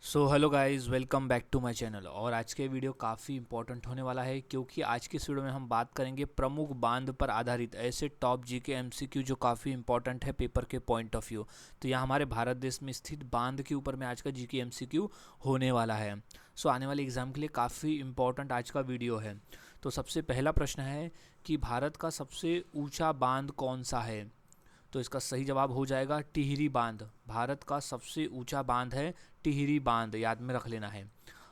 So hello guys, welcome back to my channel. और आज के वीडियो काफ़ी इंपॉर्टेंट होने वाला है क्योंकि आज की इस वीडियो में हम बात करेंगे प्रमुख बांध पर आधारित ऐसे टॉप जीके एमसीक्यू जो काफ़ी इंपॉर्टेंट है पेपर के पॉइंट ऑफ व्यू। तो यहाँ हमारे भारत देश में स्थित बांध के ऊपर में आज का जीके एमसीक्यू होने वाला है। सो आने वाले एग्जाम के लिए काफ़ी इंपॉर्टेंट आज का वीडियो है। तो सबसे पहला प्रश्न है कि भारत का सबसे ऊँचा बांध कौन सा है। तो इसका सही जवाब हो जाएगा टिहरी बांध। भारत का सबसे ऊंचा बांध है टिहरी बांध, याद में रख लेना है।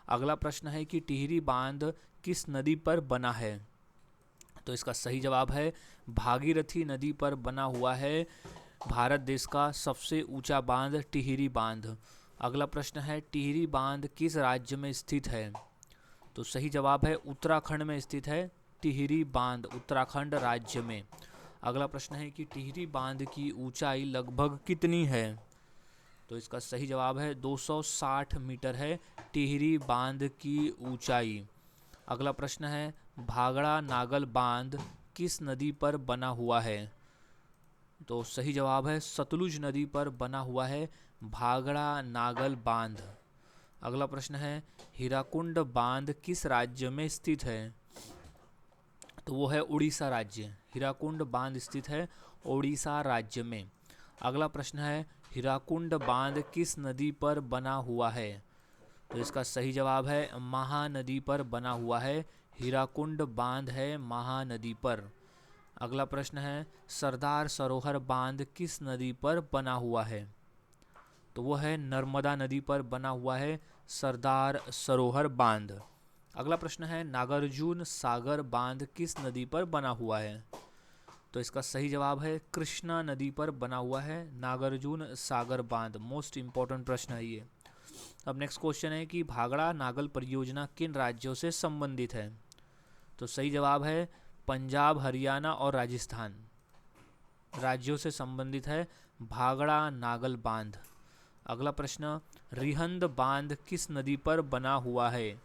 अगला प्रश्न है कि टिहरी बांध किस नदी पर बना है। तो इसका सही जवाब है भागीरथी नदी पर बना हुआ है भारत देश का सबसे ऊंचा बांध टिहरी बांध। अगला प्रश्न है टिहरी बांध किस राज्य में स्थित है। तो सही जवाब है उत्तराखंड में स्थित है टिहरी बांध, उत्तराखंड राज्य में। अगला प्रश्न है कि टिहरी बांध की ऊंचाई लगभग कितनी है। तो इसका सही जवाब है 260 मीटर है टिहरी बांध की ऊंचाई। अगला प्रश्न है भागड़ा नागल बांध किस नदी पर बना हुआ है। तो सही जवाब है सतलुज नदी पर बना हुआ है भागड़ा नागल बांध। अगला प्रश्न है हीराकुंड बांध किस राज्य में स्थित है। तो वो है उड़ीसा राज्य। हीराकुंड बांध स्थित है ओडिशा राज्य में। अगला प्रश्न है हीराकुंड बांध किस नदी पर बना हुआ है। तो इसका सही जवाब है महानदी पर बना हुआ है। हीराकुंड बांध है महानदी पर। अगला प्रश्न है सरदार सरोवर बांध किस नदी पर बना हुआ है। तो वो है नर्मदा नदी पर बना हुआ है सरदार सरोवर बांध। अगला प्रश्न है नागार्जुन सागर बांध किस नदी पर बना हुआ है। तो इसका सही जवाब है कृष्णा नदी पर बना हुआ है नागार्जुन सागर बांध। मोस्ट इंपॉर्टेंट प्रश्न है ये। अब नेक्स्ट क्वेश्चन है कि भागड़ा नागल परियोजना किन राज्यों से संबंधित है। तो सही जवाब है पंजाब, हरियाणा और राजस्थान राज्यों से संबंधित है भागड़ा नागल बांध। अगला प्रश्न रिहंद बांध किस नदी पर बना हुआ है।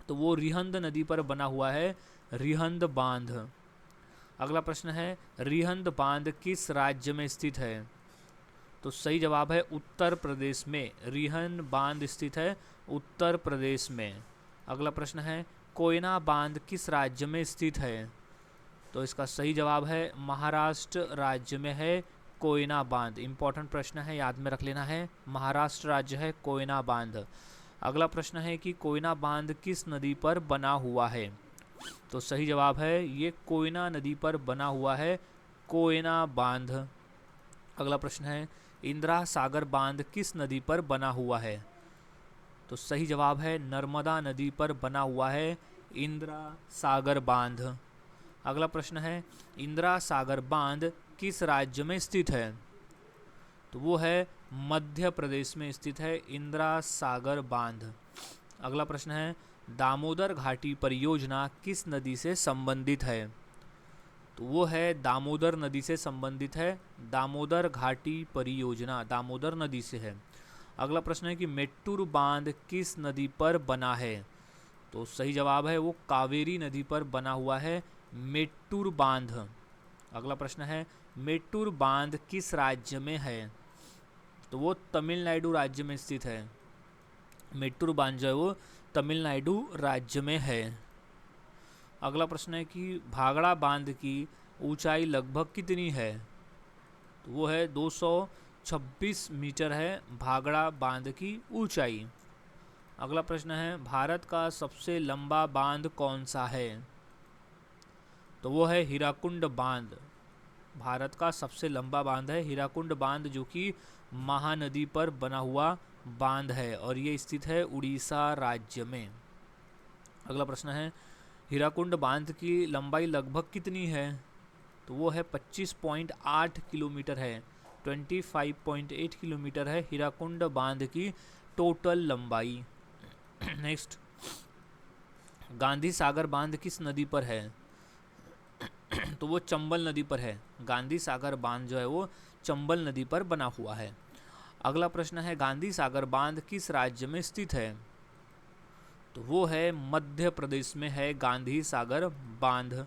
तो वो रिहंद नदी पर बना हुआ है रिहंद बांध। अगला प्रश्न है रिहंद बांध किस राज्य में स्थित है। तो सही जवाब है उत्तर प्रदेश में। रिहंद बांध स्थित है उत्तर प्रदेश में। अगला प्रश्न है कोयना बांध किस राज्य में स्थित है। तो इसका सही जवाब है महाराष्ट्र राज्य में है कोयना बांध। इंपॉर्टेंट प्रश्न है, याद में रख लेना है। महाराष्ट्र राज्य है कोयना बांध। अगला प्रश्न है कि कोयना बांध किस नदी पर बना हुआ है। तो सही जवाब है ये कोयना नदी पर बना हुआ है कोयना बांध। अगला प्रश्न है इंदिरा सागर बांध किस नदी पर बना हुआ है। तो सही जवाब है नर्मदा नदी पर बना हुआ है इंदिरा सागर बांध। अगला प्रश्न है इंदिरा सागर बांध किस राज्य में स्थित है। तो वो है मध्य प्रदेश में स्थित है इंदिरा सागर बांध। अगला प्रश्न है दामोदर घाटी परियोजना किस नदी से संबंधित है। तो वो है दामोदर नदी से संबंधित है। दामोदर घाटी परियोजना दामोदर नदी से है। अगला प्रश्न है कि मेट्टूर बांध किस नदी पर बना है। तो सही जवाब है वो कावेरी नदी पर बना हुआ है मेट्टूर बांध। अगला प्रश्न है मेट्टूर बांध किस राज्य में है। तो वो तमिलनाडु राज्य में स्थित है। मेट्टूर बांध जो है वो तमिलनाडु राज्य में है। अगला प्रश्न है कि भागड़ा बांध की ऊंचाई लगभग कितनी है। तो वो है 226 मीटर है भागड़ा बांध की ऊंचाई। अगला प्रश्न है भारत का सबसे लंबा बांध कौन सा है। तो वो है हीराकुंड बांध। भारत का सबसे लंबा बांध है हीराकुंड बांध, जो कि महानदी पर बना हुआ बांध है और ये स्थित है उड़ीसा राज्य में। अगला प्रश्न है हीराकुंड बांध की लंबाई लगभग कितनी है। तो वो है 25.8 किलोमीटर है। 25.8 किलोमीटर है हीराकुंड बांध की टोटल लंबाई। नेक्स्ट गांधी सागर बांध किस नदी पर है। तो वो चंबल नदी पर है। गांधी सागर बांध जो है वो चंबल नदी पर बना हुआ है। अगला प्रश्न है गांधी सागर बांध किस राज्य में स्थित है। तो वो है मध्य प्रदेश में है गांधी सागर बांध।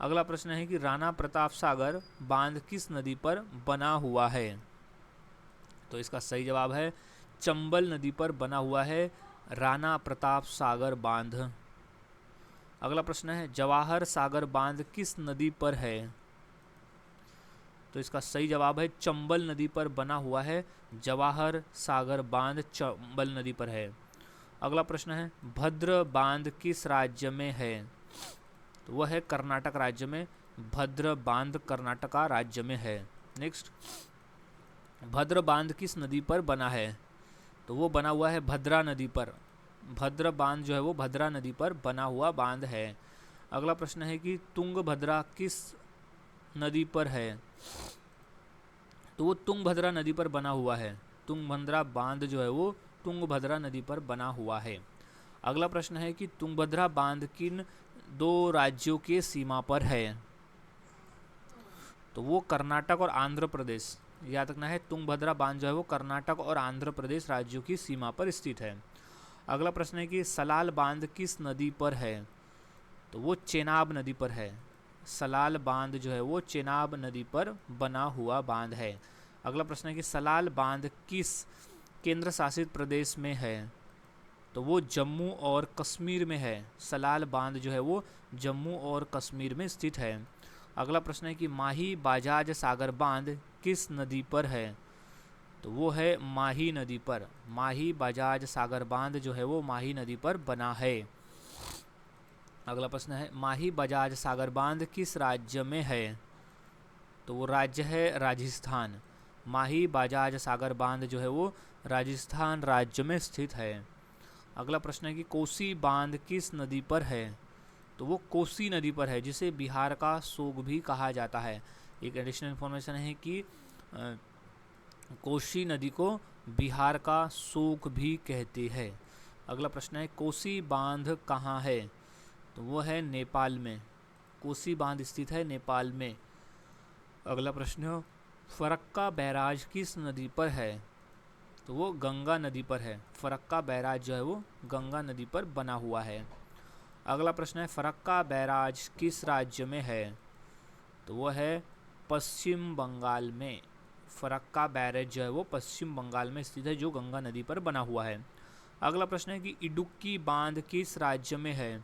अगला प्रश्न है कि राणा प्रताप सागर बांध किस नदी पर बना हुआ है। तो इसका सही जवाब है चंबल नदी पर बना हुआ है राणा प्रताप सागर बांध। अगला प्रश्न है जवाहर सागर बांध किस नदी पर है? तो इसका सही जवाब है चंबल नदी पर बना हुआ है जवाहर सागर बांध चंबल नदी पर है। अगला प्रश्न है भद्र बांध किस राज्य में है? तो वह है कर्नाटक राज्य में। भद्र बांध कर्नाटका राज्य में है। नेक्स्ट, भद्र बांध किस नदी पर बना है? तो वो बना हुआ है भद्रा नदी पर। भद्र बांध जो है वो भद्रा नदी पर बना हुआ बांध है। अगला प्रश्न है कि तुंगभद्रा किस नदी पर है? तो वो तुंगभद्रा नदी पर बना हुआ है। तुंगभद्रा बांध जो है वो तुंगभद्रा नदी पर बना हुआ है। अगला प्रश्न है कि तुंगभद्रा बांध किन दो राज्यों के सीमा पर है? तो वो कर्नाटक और आंध्र प्रदेश, याद रखना है तुंगभद्रा बांध जो है वो कर्नाटक और आंध्र प्रदेश राज्यों की सीमा पर स्थित है। अगला प्रश्न है कि सलाल बांध किस नदी पर है? तो वो चेनाब नदी पर है। सलाल बांध जो है वो चेनाब नदी पर बना हुआ बांध है। अगला प्रश्न है कि सलाल बांध किस केंद्र शासित प्रदेश में है? तो वो जम्मू और कश्मीर में है। सलाल बांध जो है वो जम्मू और कश्मीर में स्थित है। अगला प्रश्न है कि माही बजाज सागर बांध किस नदी पर है? तो वो है माही नदी पर। माही बजाज सागर बांध जो है वो माही नदी पर बना है। अगला प्रश्न है माही बजाज सागर बांध किस राज्य में है? तो वो राज्य है राजस्थान। माही बजाज सागर बांध जो है वो राजस्थान राज्य में स्थित है। अगला प्रश्न है कि कोसी बांध किस नदी पर है? तो वो कोसी नदी पर है, जिसे बिहार का शोक भी कहा जाता है। एक एडिशनल इन्फॉर्मेशन है कि कोसी नदी को बिहार का शोक भी कहते हैं। अगला प्रश्न है कोसी बांध कहाँ है? तो वो है नेपाल में। कोसी बांध स्थित है नेपाल में। अगला प्रश्न फरक्का बैराज किस नदी पर है? तो वो गंगा नदी पर है। फरक्का बैराज जो है वो गंगा नदी पर बना हुआ है। अगला प्रश्न है फरक्का बैराज किस राज्य में है? तो वो है पश्चिम बंगाल में। फरक्का बैराज जो है वो पश्चिम बंगाल में स्थित है, जो गंगा नदी पर बना हुआ है। अगला प्रश्न है कि इडुक्की बांध किस राज्य में है?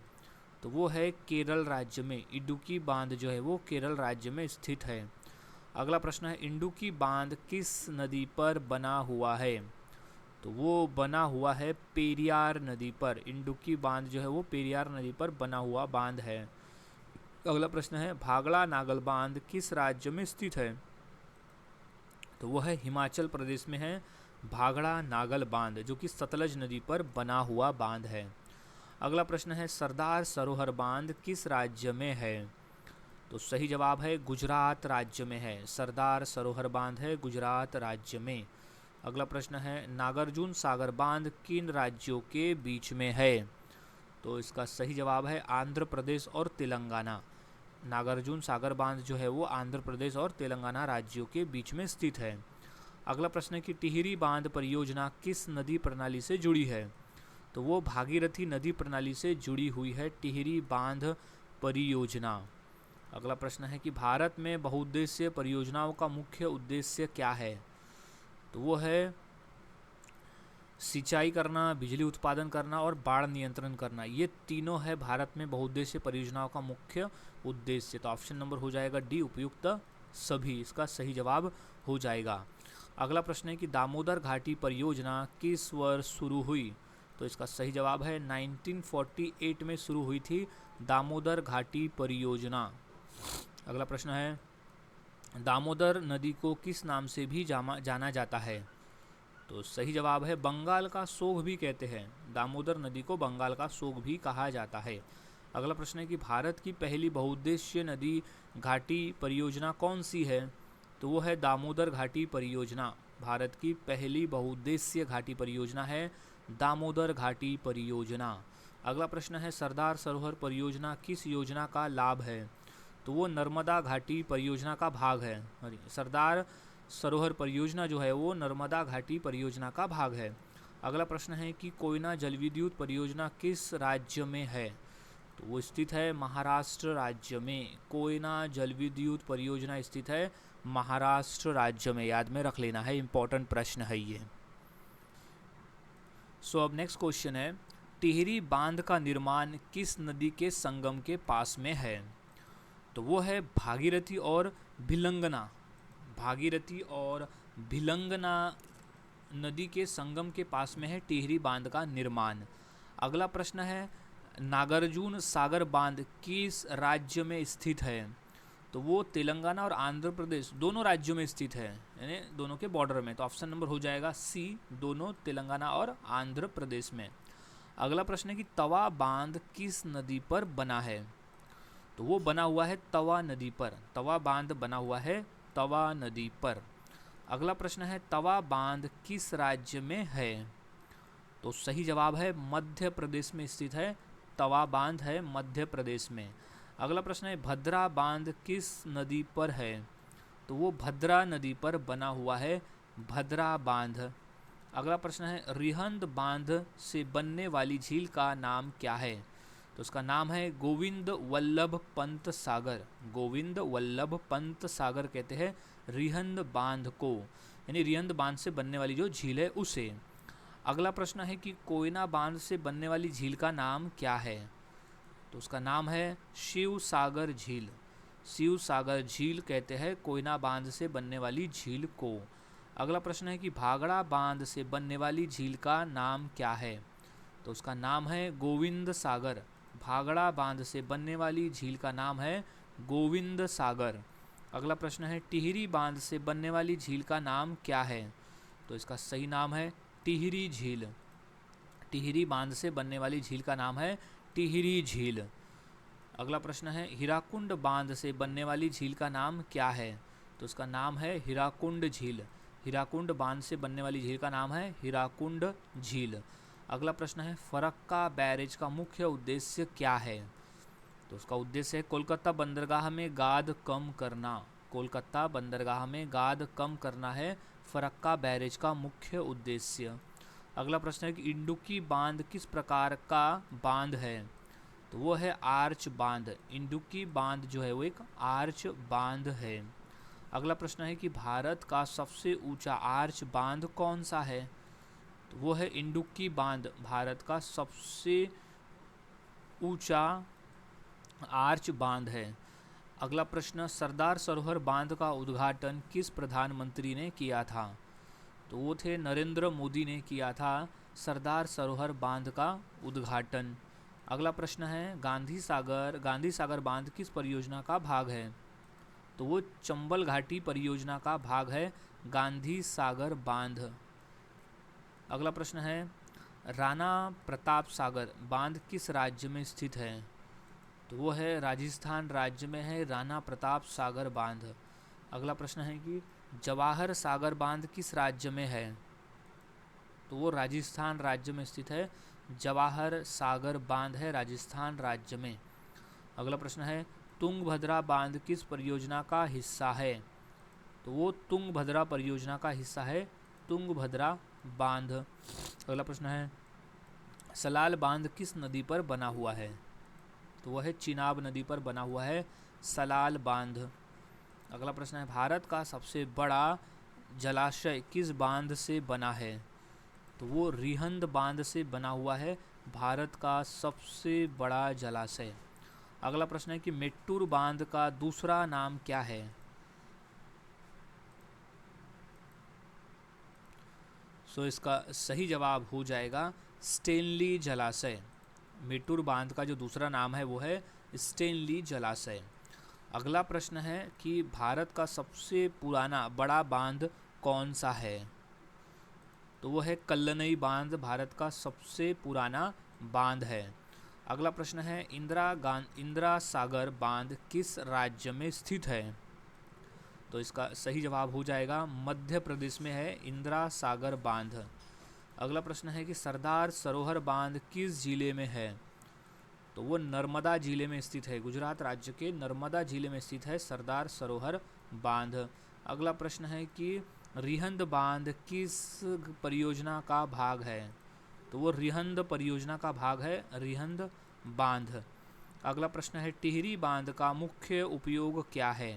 तो वो है केरल राज्य में। इडुक्की बांध जो है वो केरल राज्य में स्थित है। अगला प्रश्न है इडुक्की बांध किस नदी पर बना हुआ है? तो वो बना हुआ है पेरियार नदी पर। इडुक्की बांध जो है वो पेरियार नदी पर बना हुआ बांध है। अगला प्रश्न है भागड़ा नागल बांध किस राज्य में स्थित है? तो वो है हिमाचल प्रदेश में है भागड़ा नागल बांध, जो कि सतलज नदी पर बना हुआ बांध है। अगला प्रश्न है सरदार सरोवर बांध किस राज्य में है? तो सही जवाब है गुजरात राज्य में है। सरदार सरोवर बांध है गुजरात राज्य में। अगला प्रश्न है नागार्जुन सागर बांध किन राज्यों के बीच में है? तो इसका सही जवाब है आंध्र प्रदेश और तेलंगाना। नागार्जुन सागर बांध जो है वो आंध्र प्रदेश और तेलंगाना राज्यों के बीच में स्थित है। अगला प्रश्न है कि टिहरी बांध परियोजना किस नदी प्रणाली से जुड़ी है? तो वो भागीरथी नदी प्रणाली से जुड़ी हुई है टिहरी बांध परियोजना। अगला प्रश्न है कि भारत में बहुउद्देश्य परियोजनाओं का मुख्य उद्देश्य क्या है? तो वो है सिंचाई करना, बिजली उत्पादन करना और बाढ़ नियंत्रण करना। ये तीनों है भारत में बहुउद्देश्य परियोजनाओं का मुख्य उद्देश्य। तो ऑप्शन नंबर हो जाएगा डी उपयुक्त सभी, इसका सही जवाब हो जाएगा। अगला प्रश्न है कि दामोदर घाटी परियोजना किस वर्ष शुरू हुई? तो इसका सही जवाब है 1948 में शुरू हुई थी दामोदर घाटी परियोजना। अगला प्रश्न है दामोदर नदी को किस नाम से भी जाना जाता है? तो सही जवाब है बंगाल का शोक भी कहते हैं। दामोदर नदी को बंगाल का शोक भी कहा जाता है। अगला प्रश्न है कि भारत की पहली बहुउद्देश्य नदी घाटी परियोजना कौन सी है? तो वो है दामोदर घाटी परियोजना। भारत की पहली बहुउद्देश्य घाटी परियोजना है दामोदर घाटी परियोजना। अगला प्रश्न है सरदार सरोवर परियोजना किस योजना का लाभ है? तो वो नर्मदा घाटी परियोजना का भाग है। सरदार सरोवर परियोजना जो है वो नर्मदा घाटी परियोजना का भाग है। अगला प्रश्न है कि कोयना जलविद्युत परियोजना किस राज्य में है? तो वो स्थित है महाराष्ट्र राज्य में। कोयना जलविद्युत परियोजना स्थित है महाराष्ट्र राज्य में। याद में रख लेना है, इंपॉर्टेंट प्रश्न है ये। सो अब नेक्स्ट क्वेश्चन है, टिहरी बांध का निर्माण किस नदी के संगम के पास में है? तो वो है भागीरथी और भिलंगना। भागीरथी और भिलंगना नदी के संगम के पास में है टिहरी बांध का निर्माण। अगला प्रश्न है, नागार्जुन सागर बांध किस राज्य में स्थित है? तो वो तेलंगाना और आंध्र प्रदेश दोनों राज्यों में स्थित है, यानी दोनों के बॉर्डर में। तो ऑप्शन नंबर हो जाएगा सी, दोनों तेलंगाना और आंध्र प्रदेश में। अगला प्रश्न है कि तवा बांध किस नदी पर बना है? तो वो बना हुआ है तवा नदी पर। तवा बांध बना हुआ है तवा नदी पर। अगला प्रश्न है, तवा बांध किस राज्य में है? तो सही जवाब है मध्य प्रदेश में स्थित है। तवा बांध है मध्य प्रदेश में। अगला प्रश्न है, भद्रा बांध किस नदी पर है? तो वो भद्रा नदी पर बना हुआ है भद्रा बांध। अगला प्रश्न है, रिहंद बांध से बनने वाली झील का नाम क्या है? तो उसका नाम है गोविंद वल्लभ पंत सागर। गोविंद वल्लभ पंत सागर कहते हैं रिहंद बांध को, यानी रिहंद बांध से बनने वाली जो झील है उसे। अगला प्रश्न है कि कोयना बांध से बनने वाली झील का नाम क्या है? तो उसका नाम है शिव सागर झील। शिव सागर झील कहते हैं कोयना बांध से बनने वाली झील को। अगला प्रश्न है कि भागड़ा बांध से बनने वाली झील का नाम क्या है? तो उसका नाम है गोविंद सागर। भागड़ा बांध से बनने वाली झील का नाम है गोविंद सागर। अगला प्रश्न है, टिहरी बांध से बनने वाली झील का नाम क्या है? तो इसका सही नाम है टिहरी झील। टिहरी बांध से बनने वाली झील का नाम है टिहरी झील। अगला प्रश्न है, हीराकुंड बांध से बनने वाली झील का नाम क्या है? तो उसका नाम है हीराकुंड झील। हीराकुंड बांध से बनने वाली झील का नाम है हीराकुंड झील। अगला प्रश्न है, फरक्का बैरेज का मुख्य उद्देश्य क्या है? तो उसका उद्देश्य है कोलकाता बंदरगाह में गाद कम करना। कोलकाता बंदरगाह में गाद कम करना है फरक्का बैरेज का मुख्य उद्देश्य। अगला प्रश्न है कि इंडुक्की बांध किस प्रकार का बांध है? तो वो है आर्च बांध। इंडुक्की बांध जो है वो एक आर्च बांध है। अगला प्रश्न है कि भारत का सबसे ऊंचा आर्च बांध कौन सा है? तो वो है इंडुक्की बांध भारत का सबसे ऊंचा आर्च बांध है। अगला प्रश्न, सरदार सरोवर बांध का उद्घाटन किस प्रधानमंत्री ने किया था? तो वो थे नरेंद्र मोदी ने किया था सरदार सरोवर बांध का उद्घाटन। अगला प्रश्न है, गांधी सागर बांध किस परियोजना का भाग है? तो वो चंबल घाटी परियोजना का भाग है गांधी सागर बांध। अगला प्रश्न है, राणा प्रताप सागर बांध किस राज्य में स्थित है? तो वो है राजस्थान राज्य में है राणा प्रताप सागर बांध। अगला प्रश्न है कि जवाहर सागर बांध किस राज्य में है? तो वो राजस्थान राज्य में स्थित है। जवाहर सागर बांध है राजस्थान राज्य में। अगला प्रश्न है, तुंगभद्रा बांध किस परियोजना का हिस्सा है? तो वो तुंगभद्रा परियोजना का हिस्सा है तुंगभद्रा बांध। अगला प्रश्न है, सलाल बांध किस नदी पर बना हुआ है? तो वह है चिनाब नदी पर बना हुआ है सलाल बांध। अगला प्रश्न है, भारत का सबसे बड़ा जलाशय किस बांध से बना है? तो वो रिहंद बांध से बना हुआ है भारत का सबसे बड़ा जलाशय। अगला प्रश्न है कि मेट्टूर बांध का दूसरा नाम क्या है? सो इसका सही जवाब हो जाएगा स्टेनली जलाशय। मेट्टूर बांध का जो दूसरा नाम है वो है स्टेनली जलाशय। अगला प्रश्न है कि भारत का सबसे पुराना बड़ा बांध कौन सा है? तो वो है कल्लनई बांध भारत का सबसे पुराना बांध है। अगला प्रश्न है, इंदिरा सागर बांध किस राज्य में स्थित है? तो इसका सही जवाब हो जाएगा मध्य प्रदेश में है इंदिरा सागर बांध। अगला प्रश्न है कि सरदार सरोवर बांध किस जिले में है? तो वो नर्मदा जिले में स्थित है। गुजरात राज्य के नर्मदा जिले में स्थित है सरदार सरोवर बांध। अगला प्रश्न है कि रिहंद बांध किस परियोजना का भाग है? तो वो रिहंद परियोजना का भाग है रिहंद बांध। अगला प्रश्न है, टिहरी बांध का मुख्य उपयोग क्या है?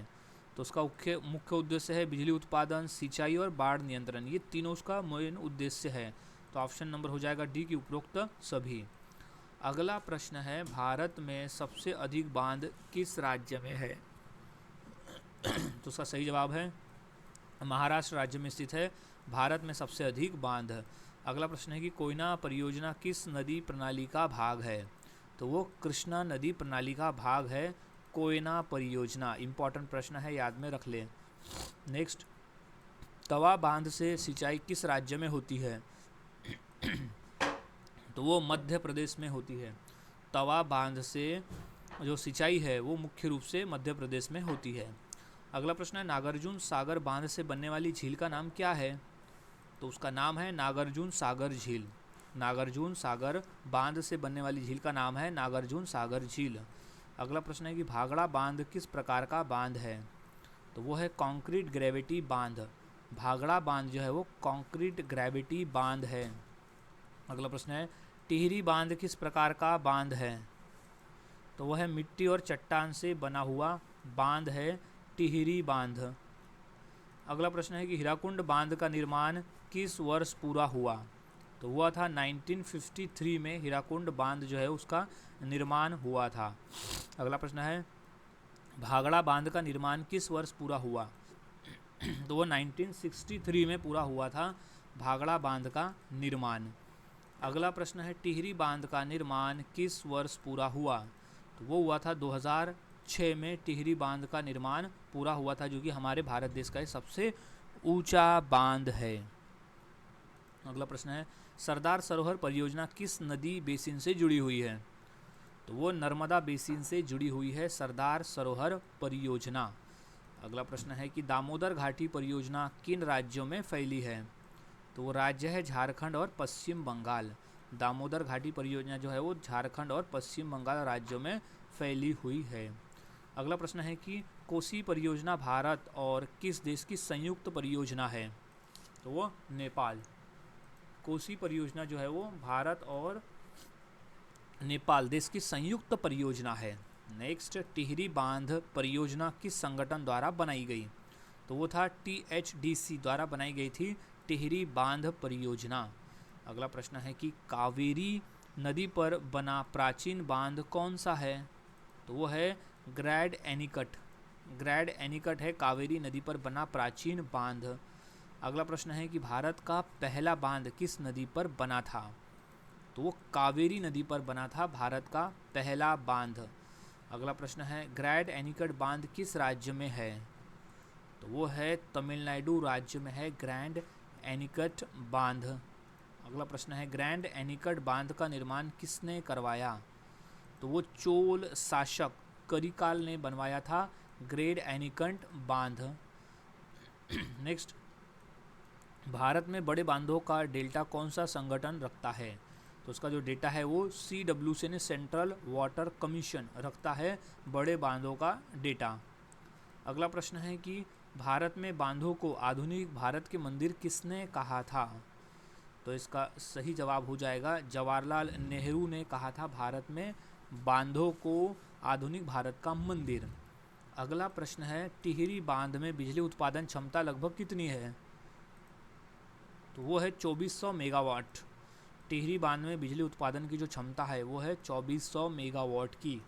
तो उसका मुख्य उद्देश्य है बिजली उत्पादन, सिंचाई और बाढ़ नियंत्रण। ये तीनों उसका मेन उद्देश्य है। तो ऑप्शन नंबर हो जाएगा डी की उपरोक्त सभी। अगला प्रश्न है, भारत में सबसे अधिक बांध किस राज्य में है? तो उसका सही जवाब है महाराष्ट्र राज्य में स्थित है भारत में सबसे अधिक बांध। अगला प्रश्न है कि कोयना परियोजना किस नदी प्रणाली का भाग है? तो वो कृष्णा नदी प्रणाली का भाग है कोयना परियोजना। इंपॉर्टेंट प्रश्न है, याद में रख लें। नेक्स्ट, तवा बांध से सिंचाई किस राज्य में होती है? तो वो मध्य प्रदेश में होती है। तवा बांध से जो सिंचाई है वो मुख्य रूप से मध्य प्रदेश में होती है। अगला प्रश्न है, नागार्जुन सागर बांध से बनने वाली झील का नाम क्या है? तो उसका नाम है नागार्जुन सागर झील। नागार्जुन सागर बांध से बनने वाली झील का नाम है नागार्जुन सागर झील। अगला प्रश्न है कि भाखड़ा बांध किस प्रकार का बांध है? तो वो है कंक्रीट ग्रेविटी बांध। भाखड़ा बांध जो है वो कंक्रीट ग्रेविटी बांध है। अगला प्रश्न है, टिहरी बांध किस प्रकार का बांध है? तो वह है मिट्टी और चट्टान से बना हुआ बांध है टिहरी बांध। अगला प्रश्न है कि हीराकुंड बांध का निर्माण किस वर्ष पूरा हुआ? तो हुआ था 1953 में हीराकुंड बांध जो है उसका निर्माण हुआ था। अगला प्रश्न है, भाखड़ा बांध का निर्माण किस वर्ष पूरा हुआ? तो वो 1963 में पूरा हुआ था भाखड़ा बांध का निर्माण। अगला प्रश्न है, टिहरी बांध का निर्माण किस वर्ष पूरा हुआ? तो वो हुआ था 2006 में टिहरी बांध का निर्माण पूरा हुआ था, जो कि हमारे भारत देश का सबसे ऊंचा बांध है। अगला प्रश्न है, सरदार सरोवर परियोजना किस नदी बेसिन से जुड़ी हुई है? तो वो नर्मदा बेसिन से जुड़ी हुई है सरदार सरोवर परियोजना। अगला प्रश्न है कि दामोदर घाटी परियोजना किन राज्यों में फैली है? तो वो राज्य है झारखंड और पश्चिम बंगाल। दामोदर घाटी परियोजना जो है वो झारखंड और पश्चिम बंगाल राज्यों में फैली हुई है। अगला प्रश्न है कि कोसी परियोजना भारत और किस देश की संयुक्त परियोजना है? तो वो नेपाल। कोसी परियोजना जो है वो भारत और नेपाल देश की संयुक्त परियोजना है। नेक्स्ट, टिहरी बांध परियोजना किस संगठन द्वारा बनाई गई? तो वो था THDC द्वारा बनाई गई थी टिहरी बांध परियोजना। अगला प्रश्न है कि कावेरी नदी पर बना प्राचीन बांध कौन सा है? तो वो है ग्रैंड एनीकट। ग्रैंड एनीकट है कावेरी नदी पर बना प्राचीन बांध। अगला प्रश्न है कि भारत का पहला बांध किस नदी पर बना था? तो वो कावेरी नदी पर बना था भारत का पहला बांध। अगला प्रश्न है, ग्रैंड एनीकट बांध किस राज्य में है? तो वो है तमिलनाडु राज्य में है ग्रैंड एनीकट बांध। अगला प्रश्न है, ग्रैंड एनीकट बांध का निर्माण किसने करवाया? तो वो चोल शासक करिकाल ने बनवाया था ग्रैंड एनीकट बांध। नेक्स्ट, भारत में बड़े बांधों का डेल्टा कौन सा संगठन रखता है? तो उसका जो डेटा है वो CWC ने सेंट्रल वाटर कमीशन रखता है बड़े बांधों का डेटा। अगला प्रश्न है कि भारत में बांधों को आधुनिक भारत के मंदिर किसने कहा था? तो इसका सही जवाब हो जाएगा जवाहरलाल नेहरू ने कहा था भारत में बांधों को आधुनिक भारत का मंदिर। अगला प्रश्न है, टिहरी बांध में बिजली उत्पादन क्षमता लगभग कितनी है? तो वो है 2400 मेगावाट। टिहरी बांध में बिजली उत्पादन की जो क्षमता है वो है 2400 मेगावाट की।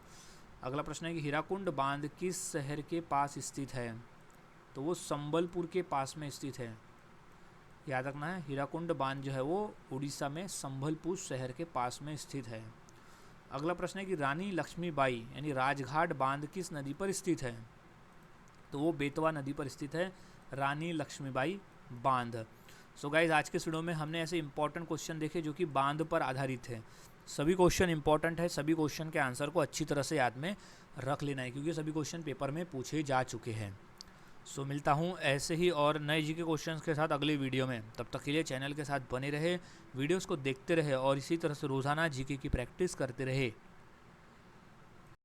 अगला प्रश्न है कि हीराकुंड बांध किस शहर के पास स्थित है? तो वो संबलपुर के पास में स्थित है। याद रखना है, हीराकुंड बांध जो है वो उड़ीसा में संबलपुर शहर के पास में स्थित है। अगला प्रश्न है कि रानी लक्ष्मीबाई यानी राजघाट बांध किस नदी पर स्थित है? तो वो बेतवा नदी पर स्थित है रानी लक्ष्मीबाई बांध। सो गाइज, आज के वीडियो में हमने ऐसे इंपॉर्टेंट क्वेश्चन देखे जो कि बांध पर आधारित है। सभी क्वेश्चन इंपॉर्टेंट है, सभी क्वेश्चन के आंसर को अच्छी तरह से याद में रख लेना है क्योंकि सभी क्वेश्चन पेपर में पूछे जा चुके हैं। सो मिलता हूँ ऐसे ही और नए जीके क्वेश्चंस के साथ अगले वीडियो में। तब तक के लिए चैनल के साथ बने रहे, वीडियोस को देखते रहे और इसी तरह से रोज़ाना जीके की प्रैक्टिस करते रहे।